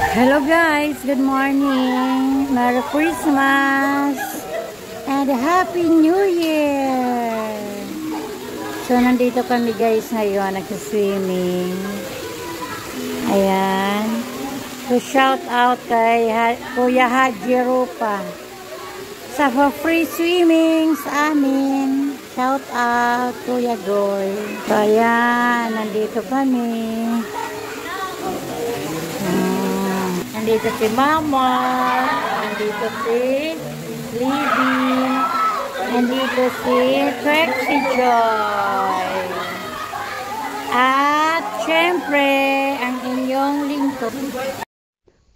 Hello guys, good morning. Merry Christmas and Happy New Year. So nandito kami guys ngayon, nagsa-swimming. Ayan. So shout out kay Kuya Haji Rupa sa free swimming sa amin. Shout out Kuya Goy. So ayan, nandito kami. Nandito si Mama, nandito si Libby, nandito si Trixie Joy. At syempre, ang inyong lingkod.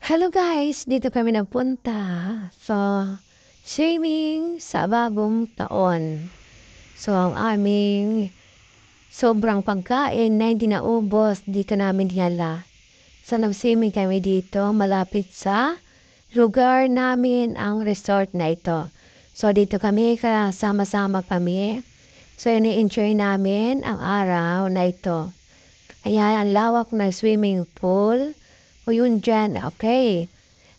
Hello guys, dito kami napunta sa swimming sa bagong taon. So ang aming sobrang pagkain na hindi naubos, dito namin dinala. So nag-swimming kami dito, malapit sa lugar namin ang resort na ito. So dito kami, kasama-sama kami. So ini-enjoy namin ang araw na ito. Ayan, ang lawak na swimming pool. O yun dyan, okay.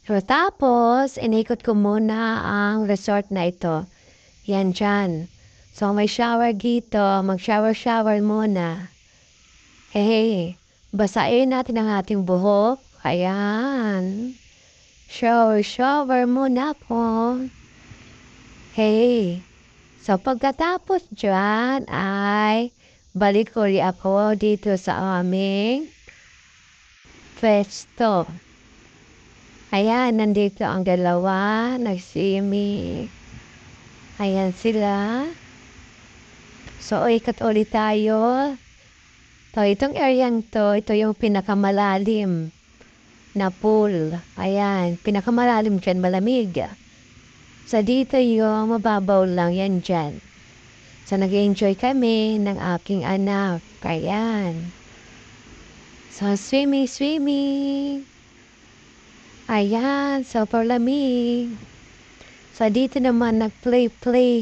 So tapos, inikot ko muna ang resort na ito. Yan dyan. So may shower dito, mag-shower muna. Hey. Basain natin ang ating buhok. Ayan. Shower muna po. Hey. So, pagkatapos dyan ay balik uli ako dito sa aming pwesto. Ayan, nandito ang dalawa. Nag-swimming. Ayan sila. So, ikot ulit tayo. So, itong area to, ito yung pinakamalalim na pool. Ayan, pinakamalalim dyan, malamig. So, dito yung mababaw lang, yan dyan. So, nag-enjoy kami ng aking anak. Ayan. So, swimming. Ayan, super lamig. So, dito naman nag-play.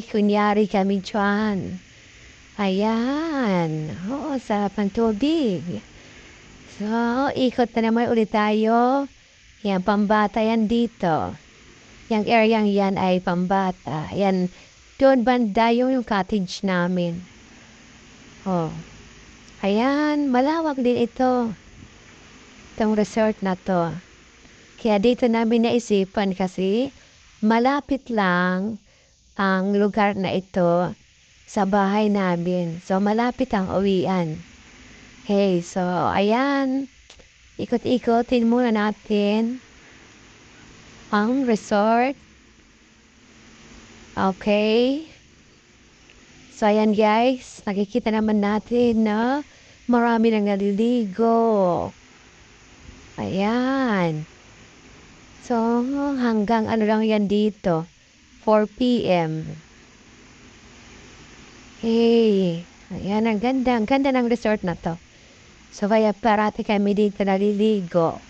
Kunyari kami dyan. Ayan. Oo, sarap ng tubig. So, ikot na naman ulit tayo. Yan, pambata yan dito. Yang area yan ay pambata. Yan, doon banda yung cottage namin. Oh. Ayan, malawak din ito. Itong resort na to. Kaya dito namin naisipan kasi malapit lang ang lugar na ito sa bahay namin. So, malapit ang uwian. Hey, so, ayan. Ikot-ikotin muna natin ang resort. Okay. So, ayan guys. Nakikita naman natin na marami nang naliligo. Ayan. So, hanggang ano lang yan dito. 4 p.m. Hey, ayan, ang ganda ng resort na to. So, kaya parati kami dito naliligo.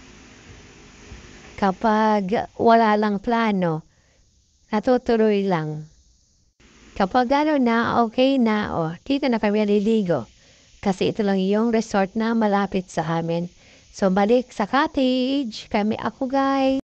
Kapag wala lang plano, natutuloy lang. Kapag ano na, okay na, dito na kami naliligo. Kasi ito lang yung resort na malapit sa amin. So, balik sa cottage. Ako guys.